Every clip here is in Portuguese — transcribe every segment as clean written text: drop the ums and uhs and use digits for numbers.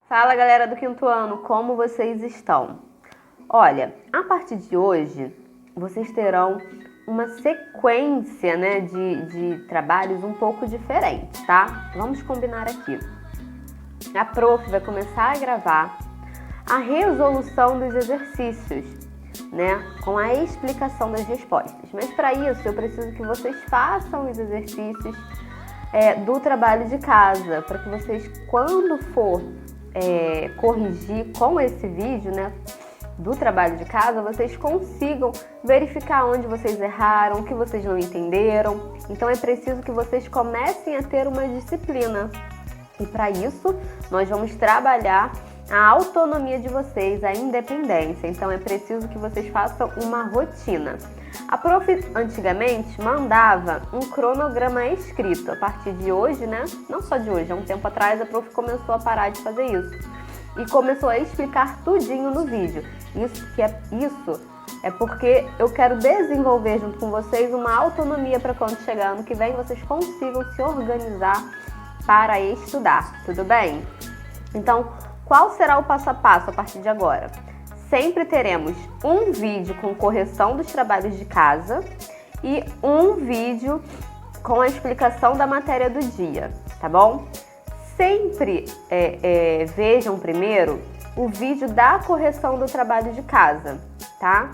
Fala, galera do quinto ano, como vocês estão? Olha, a partir de hoje, vocês terão uma sequência, de trabalhos um pouco diferente, tá? Vamos combinar aqui. A prof vai começar a gravar a resolução dos exercícios, com a explicação das respostas. Mas para isso, eu preciso que vocês façam os exercícios do trabalho de casa, para que vocês, quando for corrigir com esse vídeo, do trabalho de casa, vocês consigam verificar onde vocês erraram, o que vocês não entenderam. Então é preciso que vocês comecem a ter uma disciplina. E para isso, nós vamos trabalhar a autonomia de vocês, a independência. Então é preciso que vocês façam uma rotina. A prof antigamente mandava um cronograma escrito. A partir de hoje, não só de hoje, há um tempo atrás a prof começou a parar de fazer isso. E começou a explicar tudinho no vídeo. Isso é porque eu quero desenvolver junto com vocês uma autonomia para quando chegar ano que vem vocês consigam se organizar para estudar, tudo bem? Então, qual será o passo a passo a partir de agora? Sempre teremos um vídeo com correção dos trabalhos de casa e um vídeo com a explicação da matéria do dia, tá bom? Sempre vejam primeiro o vídeo da correção do trabalho de casa, tá?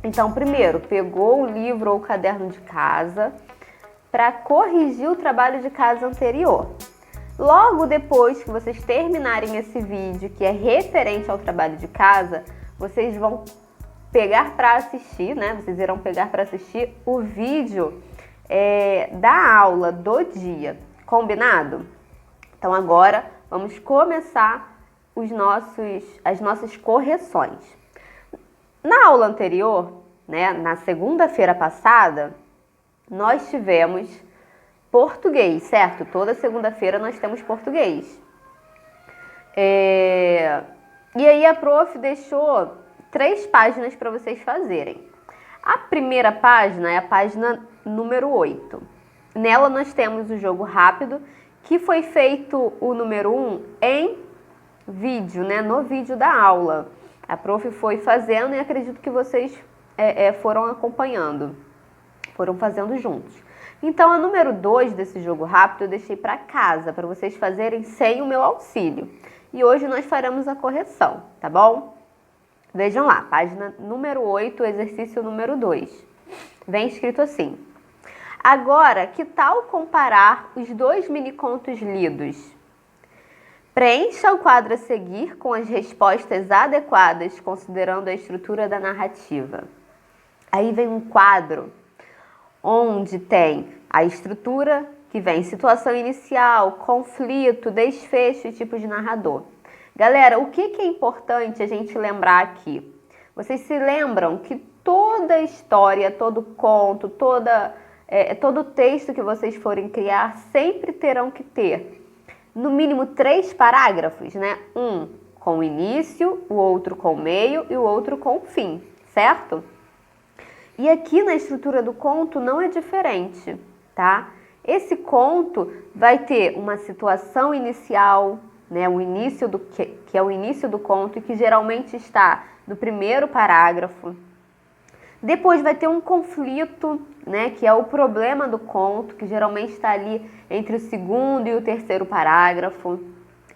Então, primeiro, pegou o livro ou o caderno de casa para corrigir o trabalho de casa anterior. Logo depois que vocês terminarem esse vídeo, que é referente ao trabalho de casa, vocês vão pegar para assistir, Vocês irão pegar para assistir o vídeo da aula do dia, combinado? Então agora vamos começar as nossas correções. Na aula anterior, na segunda-feira passada, nós tivemos português, certo? Toda segunda-feira nós temos português. E aí a prof deixou 3 páginas para vocês fazerem. A primeira página é a página número 8. Nela nós temos o jogo rápido, que foi feito o número 1 em vídeo, no vídeo da aula. A prof foi fazendo e acredito que vocês foram acompanhando, foram fazendo juntos. Então, a número 2 desse jogo rápido eu deixei para casa, para vocês fazerem sem o meu auxílio. E hoje nós faremos a correção, tá bom? Vejam lá, página número 8, exercício número 2. Vem escrito assim: agora, que tal comparar os 2 minicontos lidos? Preencha o quadro a seguir com as respostas adequadas, considerando a estrutura da narrativa. Aí vem um quadro onde tem a estrutura, que vem situação inicial, conflito, desfecho e tipo de narrador. Galera, o que é importante a gente lembrar aqui? Vocês se lembram que toda história, todo conto, todo texto que vocês forem criar sempre terão que ter no mínimo 3 parágrafos, Um com o início, o outro com o meio e o outro com o fim, certo? E aqui na estrutura do conto não é diferente, tá? Esse conto vai ter uma situação inicial, o início que é o início do conto e que geralmente está no primeiro parágrafo. Depois vai ter um conflito, que é o problema do conto, que geralmente está ali entre o segundo e o terceiro parágrafo.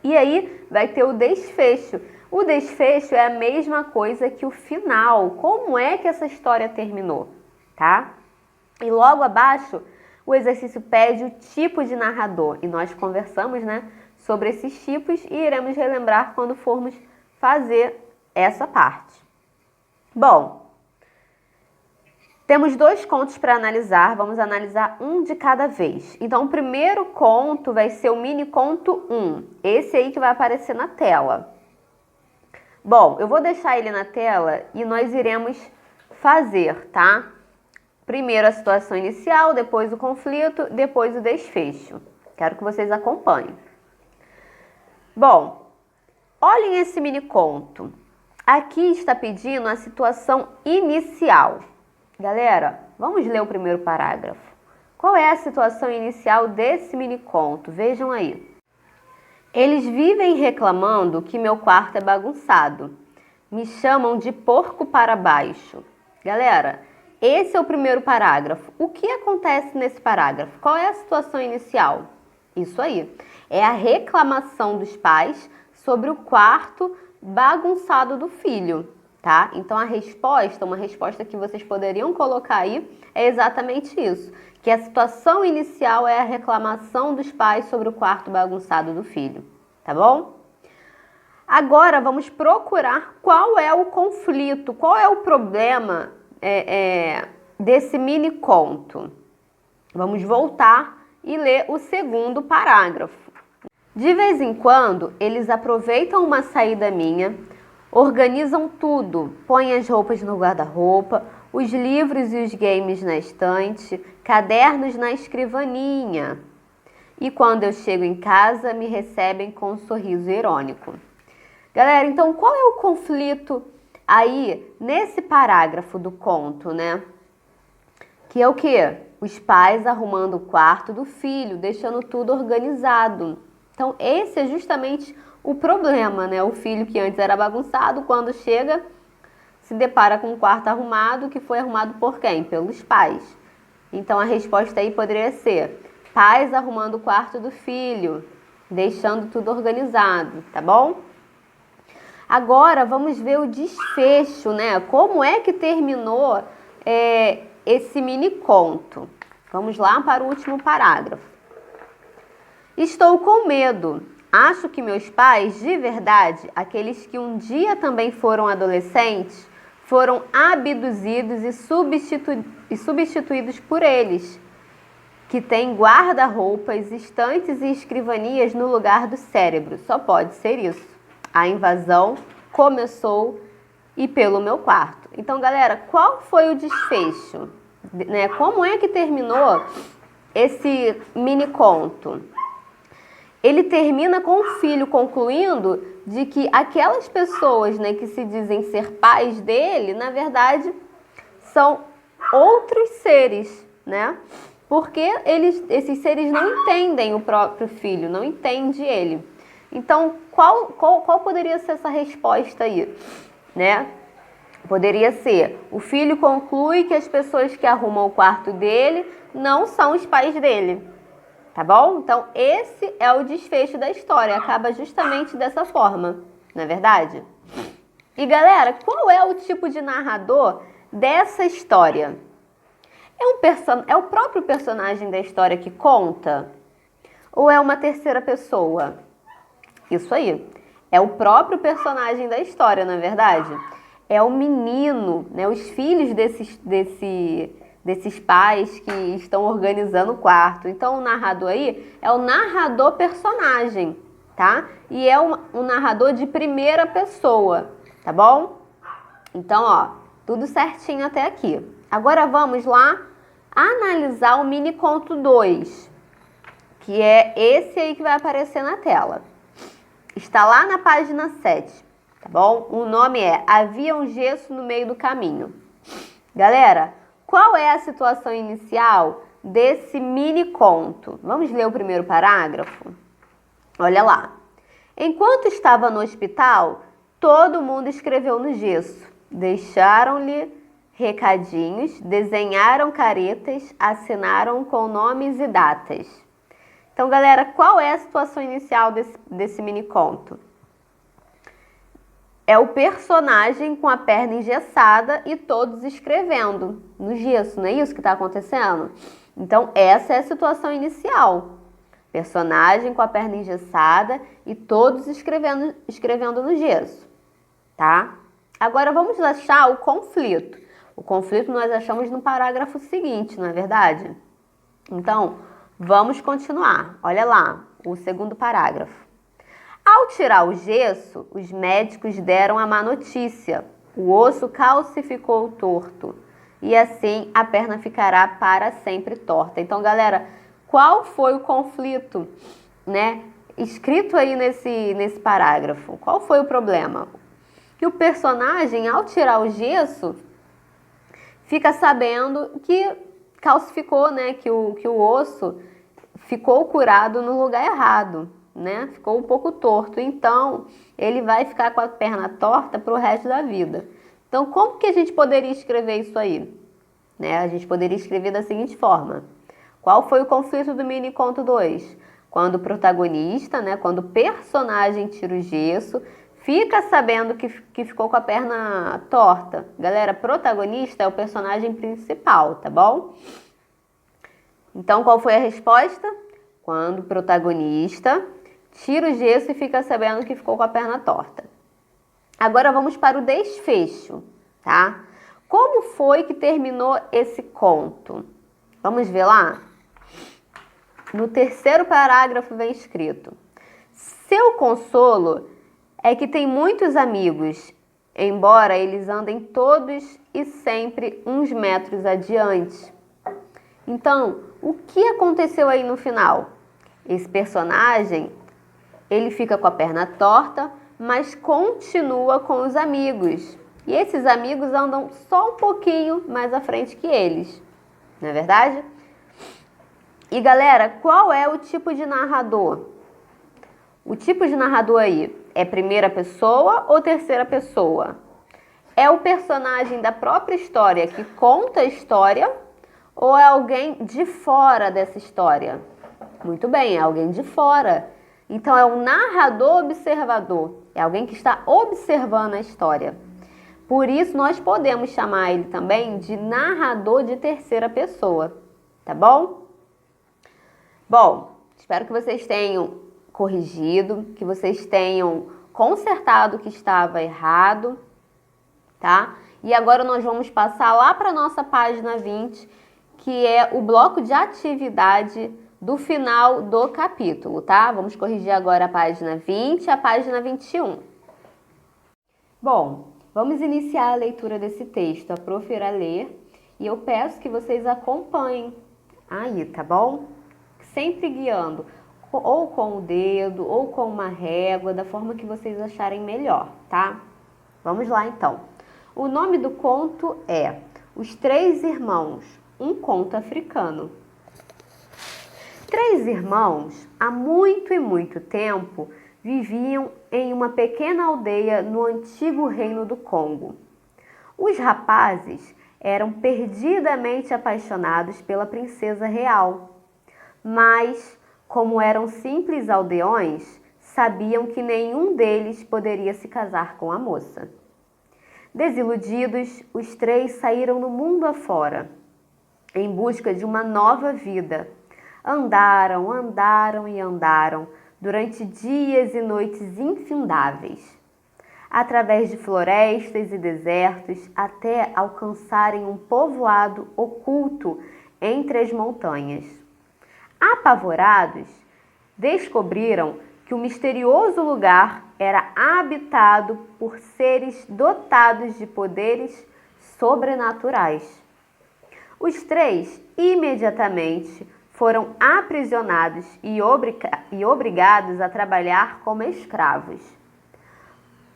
E aí vai ter o desfecho. O desfecho é a mesma coisa que o final. Como é que essa história terminou, tá? E logo abaixo, o exercício pede o tipo de narrador. E nós conversamos, sobre esses tipos e iremos relembrar quando formos fazer essa parte. Bom, temos 2 contos para analisar, vamos analisar um de cada vez. Então, o primeiro conto vai ser o mini conto 1, esse aí que vai aparecer na tela. Bom, eu vou deixar ele na tela e nós iremos fazer, tá? Primeiro a situação inicial, depois o conflito, depois o desfecho. Quero que vocês acompanhem. Bom, olhem esse mini conto. Aqui está pedindo a situação inicial. Galera, vamos ler o primeiro parágrafo. Qual é a situação inicial desse mini conto? Vejam aí. Eles vivem reclamando que meu quarto é bagunçado. Me chamam de porco para baixo. Galera, esse é o primeiro parágrafo. O que acontece nesse parágrafo? Qual é a situação inicial? Isso aí. É a reclamação dos pais sobre o quarto bagunçado do filho, tá? Então a resposta, uma resposta que vocês poderiam colocar aí, é exatamente isso. Que a situação inicial é a reclamação dos pais sobre o quarto bagunçado do filho, tá bom? Agora vamos procurar qual é o conflito, qual é o problema desse mini conto. Vamos voltar e ler o segundo parágrafo. De vez em quando, eles aproveitam uma saída minha, organizam tudo, põem as roupas no guarda-roupa, os livros e os games na estante, cadernos na escrivaninha. E quando eu chego em casa, me recebem com um sorriso irônico. Galera, então qual é o conflito aí nesse parágrafo do conto, né? Que é o quê? Os pais arrumando o quarto do filho, deixando tudo organizado. Então esse é justamente o problema, né? O filho que antes era bagunçado, quando chega, se depara com um quarto arrumado, que foi arrumado por quem? Pelos pais. Então a resposta aí poderia ser: pais arrumando o quarto do filho, deixando tudo organizado, tá bom? Agora vamos ver o desfecho, né? Como é que terminou esse mini conto? Vamos lá para o último parágrafo. Estou com medo. Acho que meus pais, de verdade, aqueles que um dia também foram adolescentes, foram abduzidos e substituídos por eles, que têm guarda-roupas, estantes e escrivanias no lugar do cérebro. Só pode ser isso. A invasão começou e pelo meu quarto. Então, galera, qual foi o desfecho? Né? Como é que terminou esse mini conto? Ele termina com o filho concluindo de que aquelas pessoas, né, que se dizem ser pais dele, na verdade, são outros seres, né? Porque esses seres não entendem o próprio filho, não entende ele. Então, qual poderia ser essa resposta aí, né? Poderia ser: o filho conclui que as pessoas que arrumam o quarto dele não são os pais dele, tá bom? Então, esse é o desfecho da história, acaba justamente dessa forma, não é verdade? E galera, qual é o tipo de narrador dessa história? É o próprio personagem da história que conta? Ou é uma terceira pessoa? Isso aí. É o próprio personagem da história, não é verdade? É o menino, né? Os filhos desses pais que estão organizando o quarto. Então, o narrador aí é o narrador personagem, tá? E é um narrador de primeira pessoa, tá bom? Então, ó, tudo certinho até aqui. Agora vamos lá analisar o mini conto 2, que é esse aí que vai aparecer na tela. Está lá na página 7, tá bom? O nome é Havia um gesso no meio do caminho. Galera, qual é a situação inicial desse mini conto? Vamos ler o primeiro parágrafo? Olha lá. Enquanto estava no hospital, todo mundo escreveu no gesso. Deixaram-lhe recadinhos, desenharam caretas, assinaram com nomes e datas. Então, galera, qual é a situação inicial desse mini conto? É o personagem com a perna engessada e todos escrevendo no gesso, não é isso que está acontecendo? Então, essa é a situação inicial. Personagem com a perna engessada e todos escrevendo no gesso, tá? Agora, vamos achar o conflito. O conflito nós achamos no parágrafo seguinte, não é verdade? Então, vamos continuar. Olha lá, o segundo parágrafo. Ao tirar o gesso, os médicos deram a má notícia. O osso calcificou torto. E assim a perna ficará para sempre torta. Então, galera, qual foi o conflito, né, escrito aí nesse parágrafo? Qual foi o problema? Que o personagem, ao tirar o gesso, fica sabendo que calcificou, né, que o osso ficou curado no lugar errado. né? Ficou um pouco torto. Então, ele vai ficar com a perna torta para o resto da vida. Então, como que a gente poderia escrever isso aí? Né? A gente poderia escrever da seguinte forma. Qual foi o conflito do mini conto 2? Quando o protagonista, né, quando o personagem tira o gesso, fica sabendo que ficou com a perna torta. Galera, protagonista é o personagem principal, tá bom? Então, qual foi a resposta? Quando o protagonista tira o gesso e fica sabendo que ficou com a perna torta. Agora vamos para o desfecho, tá? Como foi que terminou esse conto? Vamos ver lá? No terceiro parágrafo vem escrito: seu consolo é que tem muitos amigos, embora eles andem todos e sempre uns metros adiante. Então, o que aconteceu aí no final? Esse personagem, ele fica com a perna torta, mas continua com os amigos. E esses amigos andam só um pouquinho mais à frente que eles. Não é verdade? E galera, qual é o tipo de narrador? O tipo de narrador aí é primeira pessoa ou terceira pessoa? É o personagem da própria história que conta a história ou é alguém de fora dessa história? Muito bem, é alguém de fora. Então é um narrador observador, é alguém que está observando a história. Por isso nós podemos chamar ele também de narrador de terceira pessoa, tá bom? Bom, espero que vocês tenham corrigido, que vocês tenham consertado o que estava errado, tá? E agora nós vamos passar lá para a nossa página 20, que é o bloco de atividade do final do capítulo, tá? Vamos corrigir agora a página 20 e a página 21. Bom, vamos iniciar a leitura desse texto. A prof irá ler e eu peço que vocês acompanhem aí, tá bom? Sempre guiando, ou com o dedo, ou com uma régua, da forma que vocês acharem melhor, tá? Vamos lá, então. O nome do conto é Os Três Irmãos, um conto africano. Três irmãos, há muito e muito tempo, viviam em uma pequena aldeia no antigo reino do Congo. Os rapazes eram perdidamente apaixonados pela princesa real. Mas, como eram simples aldeões, sabiam que nenhum deles poderia se casar com a moça. Desiludidos, os três saíram no mundo afora, em busca de uma nova vida. Andaram, andaram e andaram, durante dias e noites infindáveis, através de florestas e desertos, até alcançarem um povoado oculto entre as montanhas. Apavorados, descobriram que o misterioso lugar era habitado por seres dotados de poderes sobrenaturais. Os três imediatamente foram aprisionados e obrigados a trabalhar como escravos.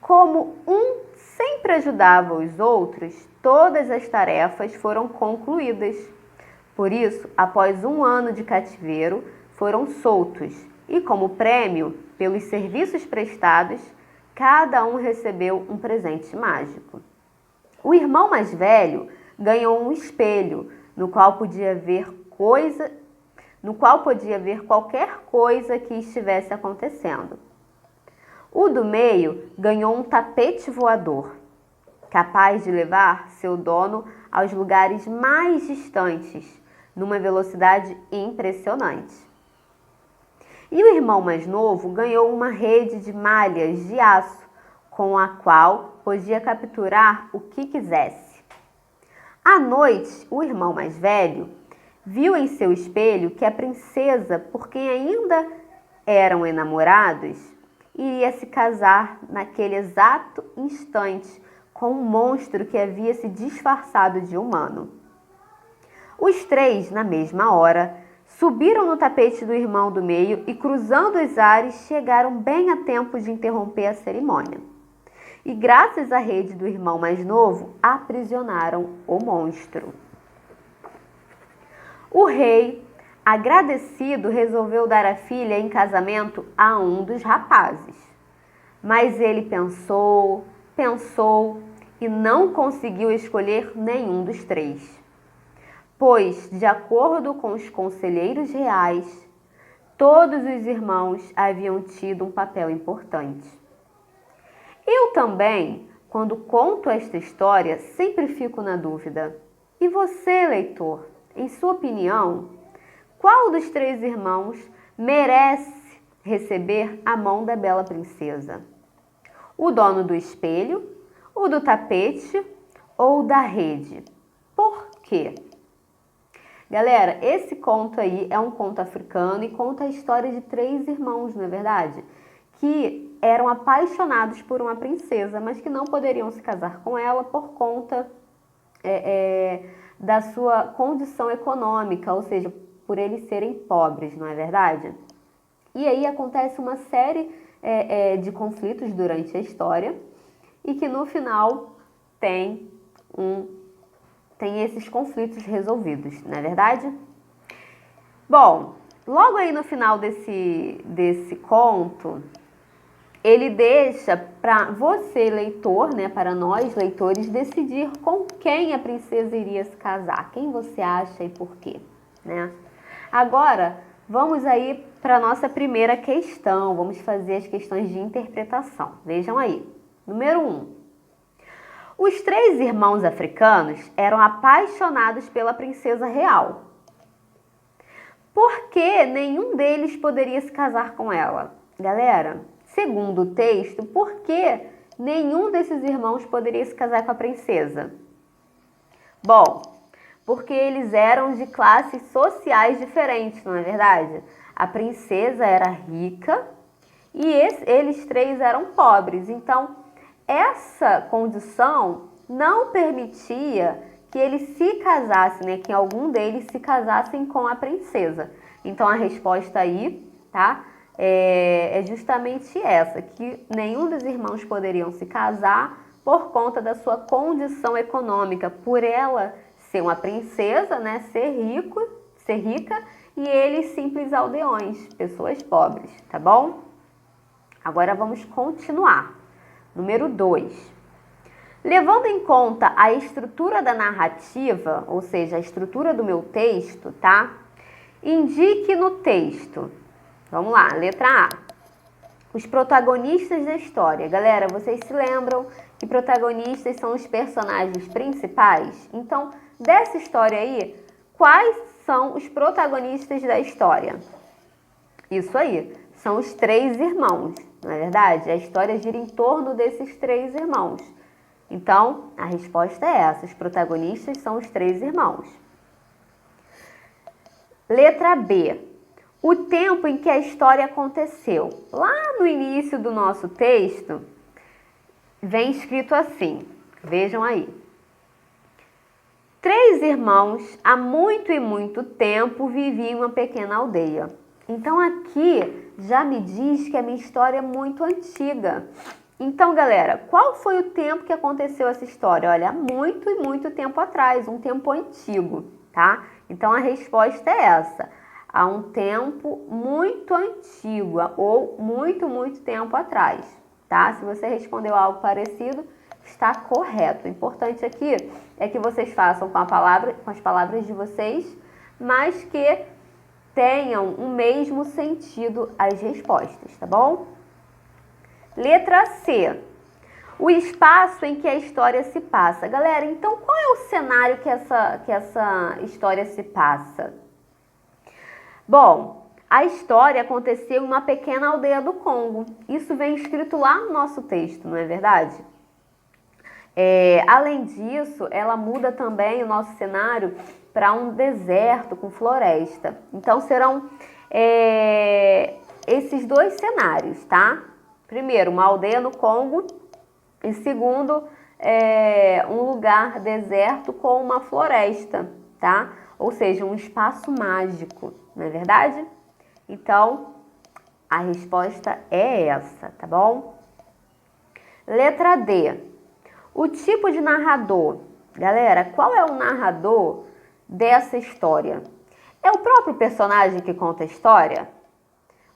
Como um sempre ajudava os outros, todas as tarefas foram concluídas. Por isso, após um ano de cativeiro, foram soltos e, como prêmio pelos serviços prestados, cada um recebeu um presente mágico. O irmão mais velho ganhou um espelho, no qual podia ver qualquer coisa que estivesse acontecendo. O do meio ganhou um tapete voador, capaz de levar seu dono aos lugares mais distantes, numa velocidade impressionante. E o irmão mais novo ganhou uma rede de malhas de aço, com a qual podia capturar o que quisesse. À noite, o irmão mais velho viu em seu espelho que a princesa, por quem ainda eram enamorados, iria se casar naquele exato instante com um monstro que havia se disfarçado de humano. Os três, na mesma hora, subiram no tapete do irmão do meio e, cruzando os ares, chegaram bem a tempo de interromper a cerimônia. E, graças à rede do irmão mais novo, aprisionaram o monstro. O rei, agradecido, resolveu dar a filha em casamento a um dos rapazes. Mas ele pensou, pensou e não conseguiu escolher nenhum dos três. Pois, de acordo com os conselheiros reais, todos os irmãos haviam tido um papel importante. Eu também, quando conto esta história, sempre fico na dúvida. E você, leitor, em sua opinião, qual dos três irmãos merece receber a mão da bela princesa? O dono do espelho, o do tapete ou da rede? Por quê? Galera, esse conto aí é um conto africano e conta a história de três irmãos, não é verdade? Que eram apaixonados por uma princesa, mas que não poderiam se casar com ela por conta da sua condição econômica, ou seja, por eles serem pobres, não é verdade? E aí acontece uma série de conflitos durante a história e que no final tem esses conflitos resolvidos, não é verdade? Bom, logo aí no final desse conto, ele deixa para você, leitor, né, para nós, leitores, decidir com quem a princesa iria se casar. Quem você acha e por quê, né? Agora, vamos aí para a nossa primeira questão. Vamos fazer as questões de interpretação. Vejam aí. Número 1. Os três irmãos africanos eram apaixonados pela princesa real. Por que nenhum deles poderia se casar com ela? Galera, segundo o texto, por que nenhum desses irmãos poderia se casar com a princesa? Bom, porque eles eram de classes sociais diferentes, não é verdade? A princesa era rica e eles três eram pobres. Então, essa condição não permitia que eles se casassem, né? Que algum deles se casassem com a princesa. Então, a resposta aí, tá? É justamente essa, que nenhum dos irmãos poderiam se casar por conta da sua condição econômica, por ela ser uma princesa, né, ser rica, e eles simples aldeões, pessoas pobres, tá bom? Agora vamos continuar. Número 2. Levando em conta a estrutura da narrativa, ou seja, a estrutura do meu texto, tá? Indique no texto. Vamos lá, letra A. Os protagonistas da história. Galera, vocês se lembram que protagonistas são os personagens principais? Então, dessa história aí, quais são os protagonistas da história? Isso aí, são os três irmãos, não é verdade? A história gira em torno desses três irmãos. Então, a resposta é essa, os protagonistas são os três irmãos. Letra B. O tempo em que a história aconteceu. Lá no início do nosso texto, vem escrito assim, vejam aí. Três irmãos, há muito e muito tempo, viviam em uma pequena aldeia. Então aqui já me diz que a minha história é muito antiga. Então, galera, qual foi o tempo que aconteceu essa história? Olha, há muito e muito tempo atrás, um tempo antigo, tá? Então a resposta é essa. Há um tempo muito antigo, ou muito, muito tempo atrás, tá? Se você respondeu algo parecido, está correto. O importante aqui é que vocês façam com as palavras de vocês, mas que tenham o mesmo sentido as respostas, tá bom? Letra C. O espaço em que a história se passa. Galera, então qual é o cenário que essa história se passa? Bom, a história aconteceu em uma pequena aldeia do Congo. Isso vem escrito lá no nosso texto, não é verdade? Além disso, ela muda também o nosso cenário para um deserto com floresta. Então, serão esses dois cenários, tá? Primeiro, uma aldeia no Congo e segundo, um lugar deserto com uma floresta, tá? Ou seja, um espaço mágico, não é verdade? Então, a resposta é essa, tá bom? Letra D. O tipo de narrador. Galera, qual é o narrador dessa história? É o próprio personagem que conta a história?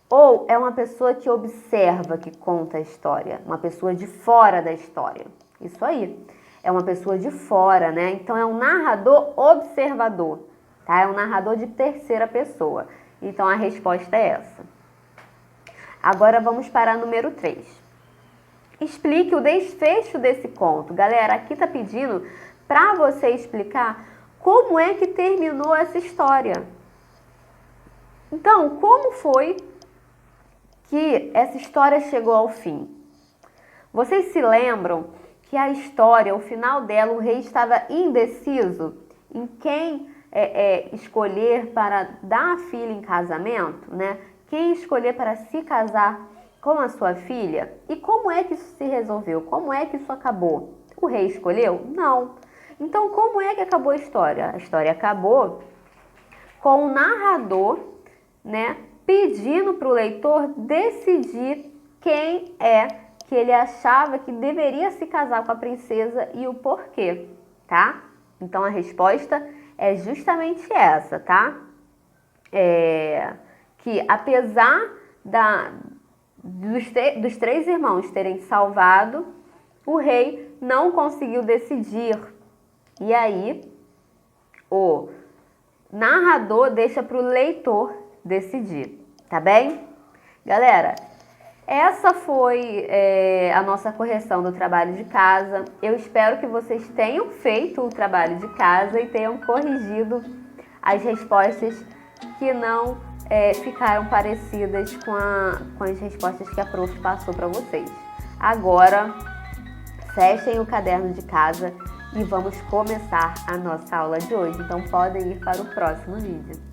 Ou é uma pessoa que observa que conta a história? Uma pessoa de fora da história? Isso aí. É uma pessoa de fora, né? Então é um narrador observador, tá? É um narrador de terceira pessoa. Então a resposta é essa. Agora vamos para a número 3. Explique o desfecho desse conto. Galera, aqui tá pedindo para você explicar como é que terminou essa história. Então, como foi que essa história chegou ao fim? Vocês se lembram que a história, o final dela, o rei estava indeciso em quem escolher para dar a filha em casamento, né? Quem escolher para se casar com a sua filha? E como é que isso se resolveu? Como é que isso acabou? O rei escolheu? Não. Então, como é que acabou a história? A história acabou com o narrador, né, pedindo para o leitor decidir quem é que ele achava que deveria se casar com a princesa e o porquê, tá? Então, a resposta é justamente essa, tá? Que apesar dos 3 irmãos terem salvado, o rei não conseguiu decidir. E aí, o narrador deixa para o leitor decidir, tá bem? Galera, essa foi a nossa correção do trabalho de casa. Eu espero que vocês tenham feito o trabalho de casa e tenham corrigido as respostas que não ficaram parecidas com as respostas que a prof passou para vocês. Agora, fechem o caderno de casa e vamos começar a nossa aula de hoje. Então, podem ir para o próximo vídeo.